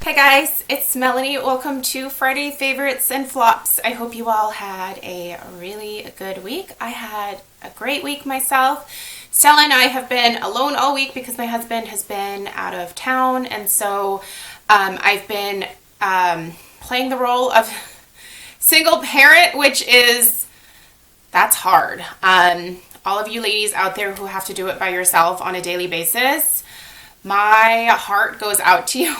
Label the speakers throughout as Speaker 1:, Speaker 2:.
Speaker 1: Hey guys, it's Melanie. Welcome to Friday Favorites and Flops. I hope you all had a really good week. I had a great week myself. Stella and I have been alone all week because my husband has been out of town, and so I've been playing the role of single parent, that's hard. All of you ladies out there who have to do it by yourself on a daily basis, my heart goes out to you.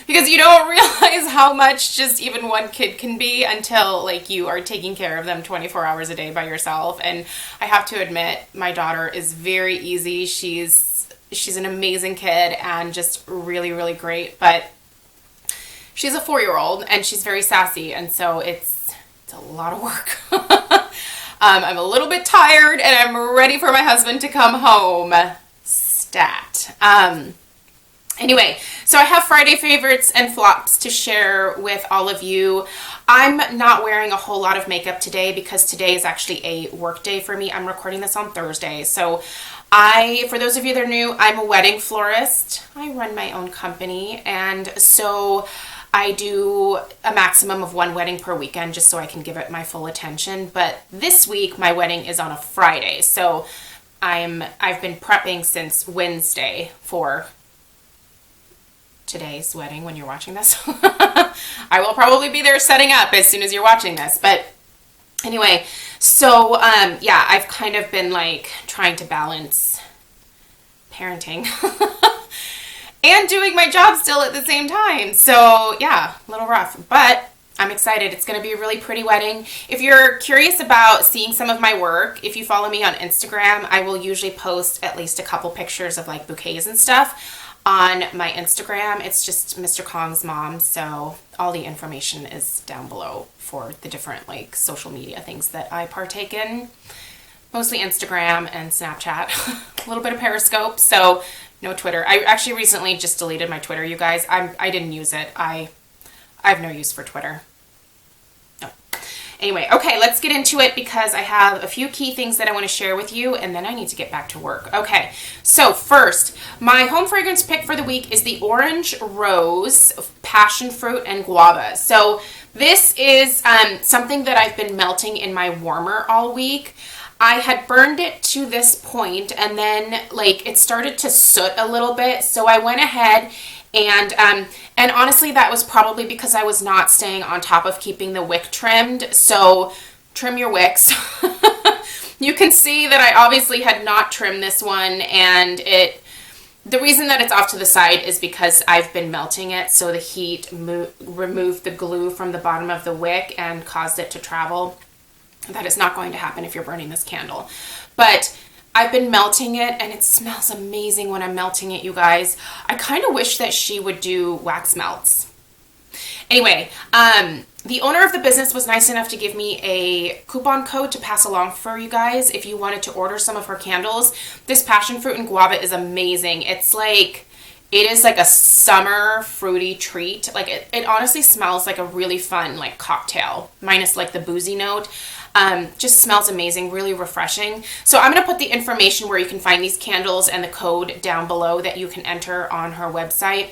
Speaker 1: Because you don't realize how much just even one kid can be until you are taking care of them 24 hours a day by yourself. And I have to admit, my daughter is very easy. She's an amazing kid and just really, really great. But she's a 4-year-old and she's very sassy, and so it's a lot of work. I'm a little bit tired and I'm ready for my husband to come home. Stat. Anyway, so I have Friday favorites and flops to share with all of you. I'm not wearing a whole lot of makeup today because today is actually a work day for me. I'm recording this on Thursday. So for those of you that are new, I'm a wedding florist. I run my own company, and so I do a maximum of one wedding per weekend just so I can give it my full attention. But this week my wedding is on a Friday. So I've been prepping since Wednesday for today's wedding when you're watching this. I will probably be there setting up as soon as you're watching this. But anyway, so yeah, I've kind of been trying to balance parenting and doing my job still at the same time. So yeah, a little rough, but I'm excited. It's going to be a really pretty wedding. If you're curious about seeing some of my work, if you follow me on Instagram, I will usually post at least a couple pictures of bouquets and stuff on my Instagram. It's just MrKongsMom, so all the information is down below for the different social media things that I partake in. Mostly Instagram and Snapchat, a little bit of Periscope, so no Twitter. I actually recently just deleted my Twitter, you guys. I didn't use it. I have no use for Twitter. No. Anyway, okay, let's get into it because I have a few key things that I want to share with you, and then I need to get back to work. Okay, so first, my home fragrance pick for the week is the Orange Rose Passion Fruit and Guava. So this is something that I've been melting in my warmer all week. I had burned it to this point, and then it started to soot a little bit, so I went ahead and honestly, that was probably because I was not staying on top of keeping the wick trimmed. So trim your wicks. You can see that I obviously had not trimmed this one, and the reason that it's off to the side is because I've been melting it, so the heat removed the glue from the bottom of the wick and caused it to travel. That is not going to happen if you're burning this candle. But I've been melting it, and it smells amazing when I'm melting it, you guys. I kind of wish that she would do wax melts. Anyway, the owner of the business was nice enough to give me a coupon code to pass along for you guys if you wanted to order some of her candles. This passion fruit and guava is amazing. It is like a summer fruity treat. It honestly smells like a really fun cocktail, minus the boozy note. Just smells amazing, really refreshing. So I'm going to put the information where you can find these candles and the code down below that you can enter on her website,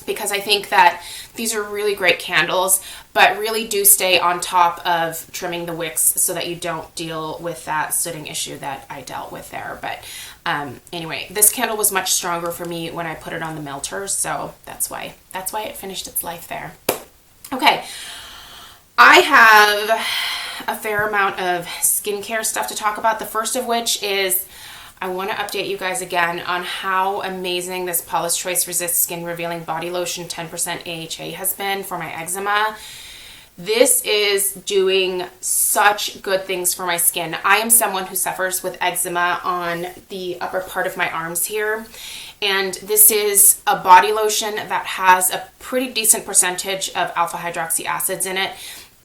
Speaker 1: because I think that these are really great candles, but really do stay on top of trimming the wicks so that you don't deal with that sooting issue that I dealt with there. But anyway, this candle was much stronger for me when I put it on the melter, so that's why it finished its life there. Okay, I have a fair amount of skincare stuff to talk about. The first of which is I want to update you guys again on how amazing this Paula's Choice Resist Skin Revealing Body Lotion 10% AHA has been for my eczema. This is doing such good things for my skin. I am someone who suffers with eczema on the upper part of my arms here, and this is a body lotion that has a pretty decent percentage of alpha hydroxy acids in it.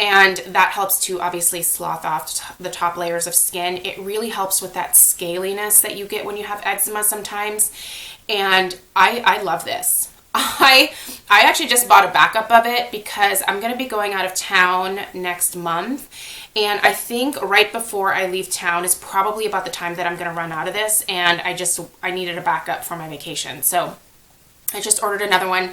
Speaker 1: And that helps to obviously slough off the top layers of skin. It really helps with that scaliness that you get when you have eczema sometimes. And I love this. I actually just bought a backup of it because I'm going to be going out of town next month. And I think right before I leave town is probably about the time that I'm going to run out of this. And I needed a backup for my vacation. So I just ordered another one.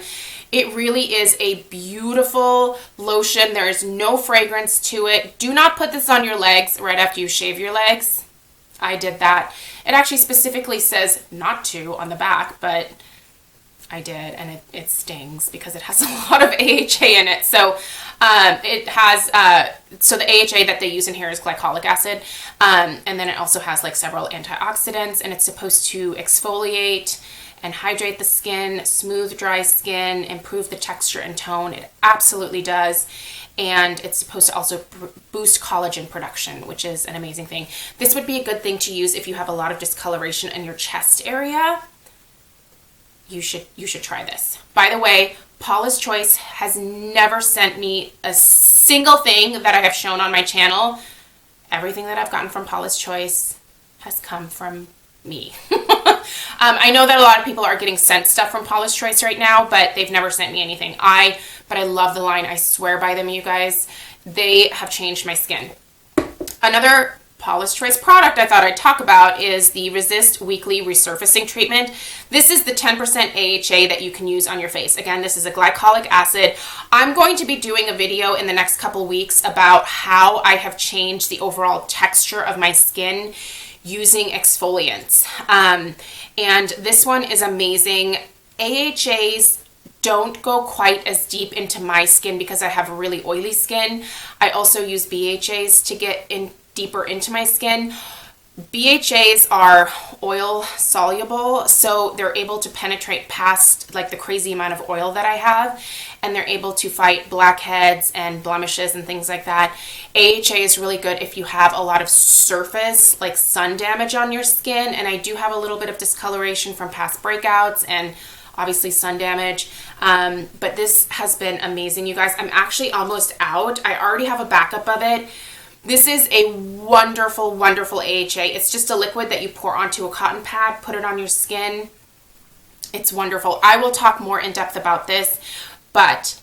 Speaker 1: It really is a beautiful lotion. There is no fragrance to it. Do not put this on your legs right after you shave your legs. I did that. It actually specifically says not to on the back, but I did, and it stings because it has a lot of AHA in it. So it has, so the AHA that they use in here is glycolic acid, and then it also has like several antioxidants, and it's supposed to exfoliate and hydrate the skin, smooth dry skin, improve the texture and tone. It absolutely does. And it's supposed to also boost collagen production, which is an amazing thing. This would be a good thing to use if you have a lot of discoloration in your chest area. You should try this. By the way, Paula's Choice has never sent me a single thing that I have shown on my channel. Everything that I've gotten from Paula's Choice has come from me. I know that a lot of people are getting sent stuff from Paula's Choice right now, but they've never sent me anything. But I love the line. I swear by them, you guys. They have changed my skin. Another Paula's Choice product I thought I'd talk about is the Resist Weekly Resurfacing Treatment. This is the 10% AHA that you can use on your face. Again, this is a glycolic acid. I'm going to be doing a video in the next couple weeks about how I have changed the overall texture of my skin using exfoliants. And this one is amazing. AHAs don't go quite as deep into my skin because I have really oily skin. I also use BHAs to get in deeper into my skin. BHAs are oil soluble, so they're able to penetrate past like the crazy amount of oil that I have, and they're able to fight blackheads and blemishes and things like that. AHA is really good if you have a lot of surface, like sun damage on your skin, and I do have a little bit of discoloration from past breakouts and obviously sun damage, but this has been amazing, you guys. I'm actually almost out. I already have a backup of it. This is a wonderful, wonderful AHA. It's just a liquid that you pour onto a cotton pad, put it on your skin. It's wonderful. I will talk more in depth about this, but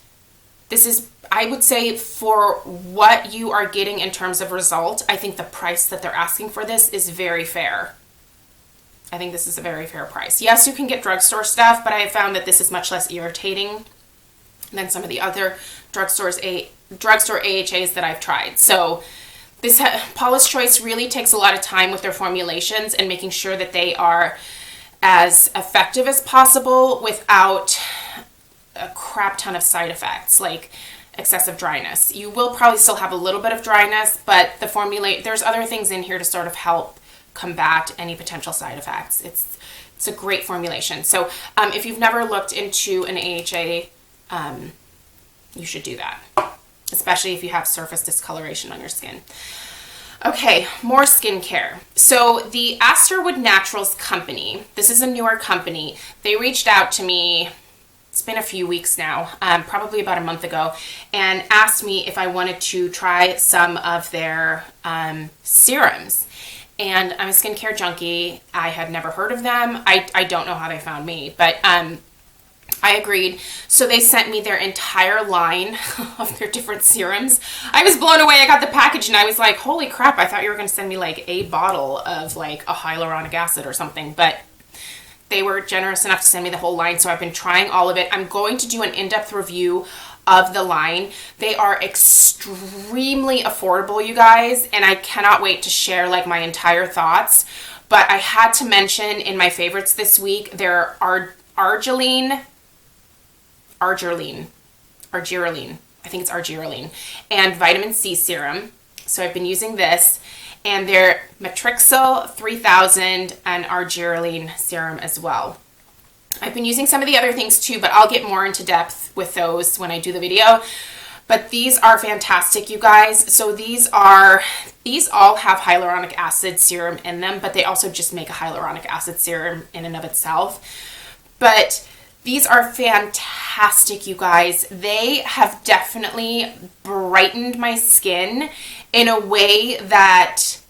Speaker 1: this is, I would say, for what you are getting in terms of result, I think the price that they're asking for this is very fair. I think this is a very fair price. Yes, you can get drugstore stuff, but I have found that this is much less irritating than some of the other drugstore AHAs that I've tried. So this Paula's Choice really takes a lot of time with their formulations and making sure that they are as effective as possible without a crap ton of side effects like excessive dryness. You will probably still have a little bit of dryness, but there's other things in here to sort of help combat any potential side effects. It's a great formulation. So if you've never looked into an AHA, you should do that, especially if you have surface discoloration on your skin. Okay, more skincare. So the Asterwood Naturals company, this is a newer company. They reached out to me, it's been a few weeks now, probably about a month ago, and asked me if I wanted to try some of their serums. And I'm a skincare junkie. I had never heard of them. I don't know how they found me, but I agreed. So they sent me their entire line of their different serums. I was blown away. I got the package and I was like, holy crap, I thought you were going to send me like a bottle of like a hyaluronic acid or something. But they were generous enough to send me the whole line. So I've been trying all of it. I'm going to do an in-depth review of the line. They are extremely affordable, you guys. And I cannot wait to share like my entire thoughts. But I had to mention in my favorites this week, there are Argireline, I think it's Argireline, and vitamin C serum. So I've been using this, and their Matrixyl 3000 and Argireline serum as well. I've been using some of the other things too, but I'll get more into depth with those when I do the video. But these are fantastic, you guys. So these all have hyaluronic acid serum in them, but they also just make a hyaluronic acid serum in and of itself. But these are fantastic, you guys. They have definitely brightened my skin in a way that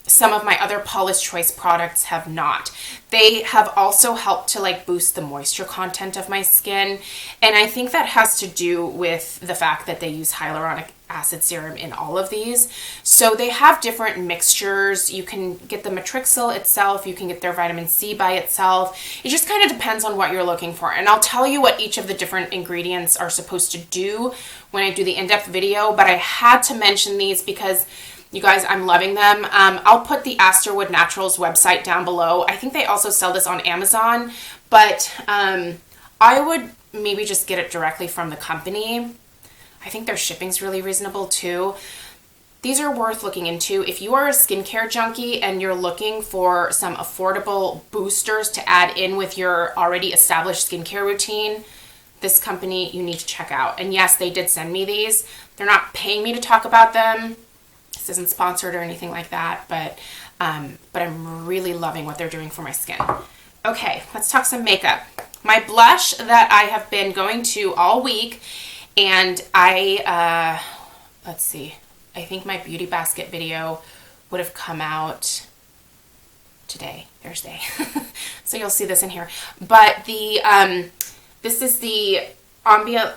Speaker 1: some of my other Paula's Choice products have not. They have also helped to like boost the moisture content of my skin. And I think that has to do with the fact that they use hyaluronic acid serum in all of these. So they have different mixtures. You can get the matrixyl itself. You can get their vitamin C by itself. It just kind of depends on what you're looking for. And I'll tell you what each of the different ingredients are supposed to do when I do the in-depth video, but I had to mention these because you guys, I'm loving them. I'll put the Asterwood Naturals website down below. I think they also sell this on Amazon, but I would maybe just get it directly from the company. I think their shipping's really reasonable too. These are worth looking into. If you are a skincare junkie and you're looking for some affordable boosters to add in with your already established skincare routine, this company you need to check out. And yes, they did send me these. They're not paying me to talk about them. This isn't sponsored or anything like that, but I'm really loving what they're doing for my skin. Okay, let's talk some makeup. My blush that I have been going to all week, and let's see, I think my beauty basket video would have come out today, Thursday. So you'll see this in here. But this is the Ambient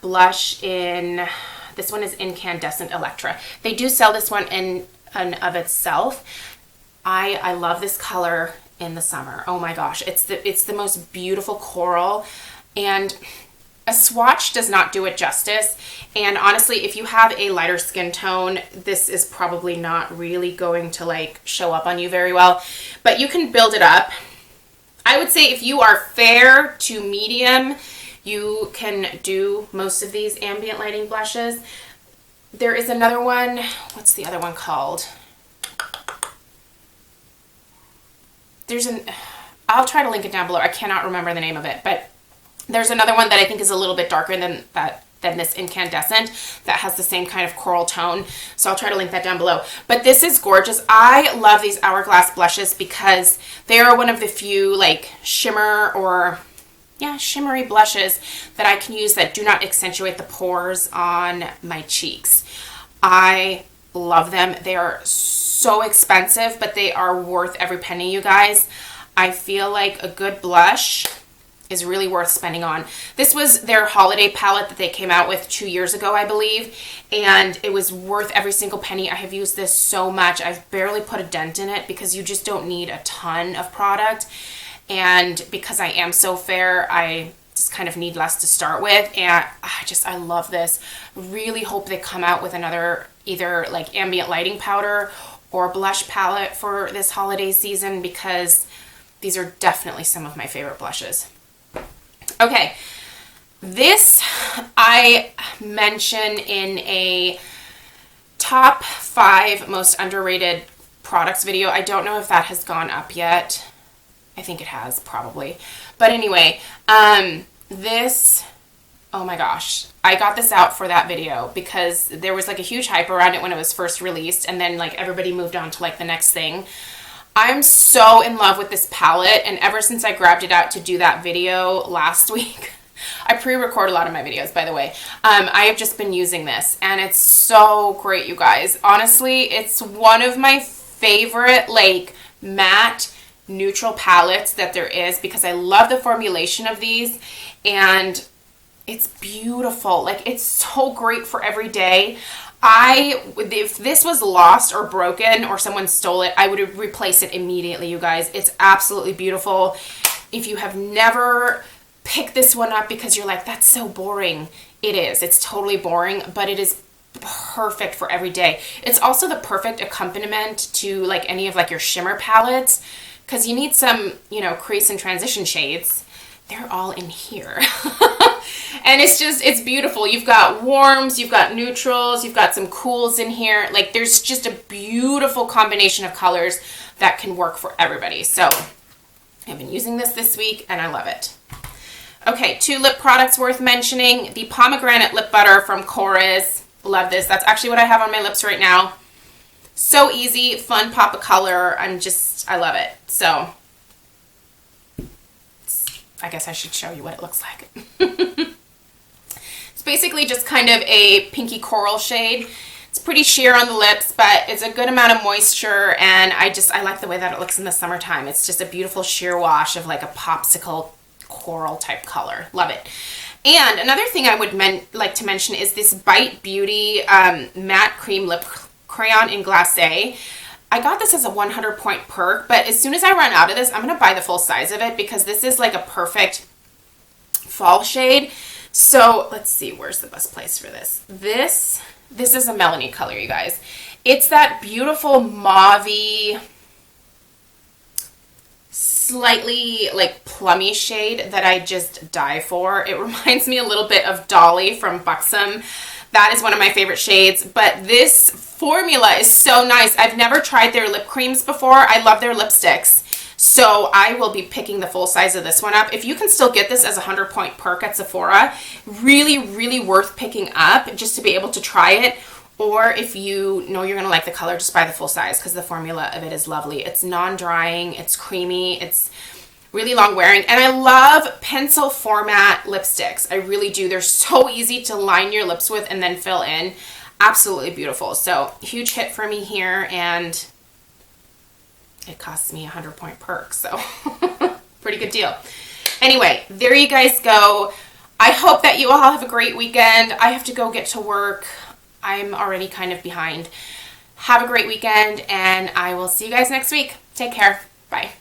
Speaker 1: blush in, this one is Incandescent Electra. They do sell this one in and of itself. I love this color in the summer. Oh my gosh, it's the most beautiful coral, and a swatch does not do it justice. And honestly, if you have a lighter skin tone, this is probably not really going to like show up on you very well, but you can build it up. I would say if you are fair to medium, you can do most of these ambient lighting blushes. There is another one. What's the other one called? I'll try to link it down below. I cannot remember the name of it, but there's another one that I think is a little bit darker than this incandescent that has the same kind of coral tone. So I'll try to link that down below. But this is gorgeous. I love these Hourglass blushes because they are one of the few like shimmer or shimmery blushes that I can use that do not accentuate the pores on my cheeks. I love them. They are so expensive, but they are worth every penny, you guys. I feel like a good blush is really worth spending on. This was their holiday palette that they came out with 2 years ago, I believe, and it was worth every single penny. I have used this so much. I've barely put a dent in it because you just don't need a ton of product. And because I am so fair, I just kind of need less to start with. And I love this. Really hope they come out with another either like ambient lighting powder or blush palette for this holiday season, because these are definitely some of my favorite blushes. Okay, this I mention in a top 5 most underrated products video. I don't know if that has gone up yet. I think it has, probably. But anyway, this, oh my gosh, I got this out for that video because there was like a huge hype around it when it was first released, and then like everybody moved on to like the next thing. I'm so in love with this palette, and ever since I grabbed it out to do that video last week, I pre-record a lot of my videos, by the way. I have just been using this, and it's so great, you guys. Honestly, it's one of my favorite like matte neutral palettes that there is, because I love the formulation of these, and it's beautiful. Like, it's so great for every day. If this was lost or broken or someone stole it, I would replace it immediately, you guys. It's absolutely beautiful. If you have never picked this one up because you're like, that's so boring, it is. It's totally boring, but it is perfect for every day. It's also the perfect accompaniment to like any of like your shimmer palettes, because you need some, you know, crease and transition shades. They're all in here. And it's beautiful. You've got warms, you've got neutrals, you've got some cools in here. Like, there's just a beautiful combination of colors that can work for everybody. So I've been using this week, and I love it. Okay, 2 lip products worth mentioning. The pomegranate lip butter from Korres. Love this. That's actually what I have on my lips right now. So easy, fun pop of color. I love it. So I guess I should show you what it looks like. It's basically just kind of a pinky coral shade. It's pretty sheer on the lips, but it's a good amount of moisture, and I like the way that it looks in the summertime. It's just a beautiful sheer wash of like a popsicle coral type color. Love it. And another thing I would like to mention is this Bite Beauty matte cream lip crayon in glacé. I got this as a 100 point perk, but as soon as I run out of this, I'm going to buy the full size of it because this is like a perfect fall shade. So let's see, where's the best place for this? This is a Melanie color, you guys. It's that beautiful mauve-y, slightly like plummy shade that I just die for. It reminds me a little bit of Dolly from Buxom. That is one of my favorite shades, but this formula is so nice. I've never tried their lip creams before. I love their lipsticks. So I will be picking the full size of this one up. If you can still get this as a 100 point perk at Sephora, really, really worth picking up just to be able to try it. Or if you know you're going to like the color, just buy the full size because the formula of it is lovely. It's non-drying, it's creamy, it's really long wearing. And I love pencil format lipsticks. I really do. They're so easy to line your lips with and then fill in. Absolutely beautiful. So huge hit for me here, and it costs me a 100 point perk. So pretty good deal. Anyway, there you guys go. I hope that you all have a great weekend. I have to go get to work. I'm already kind of behind. Have a great weekend, and I will see you guys next week. Take care. Bye.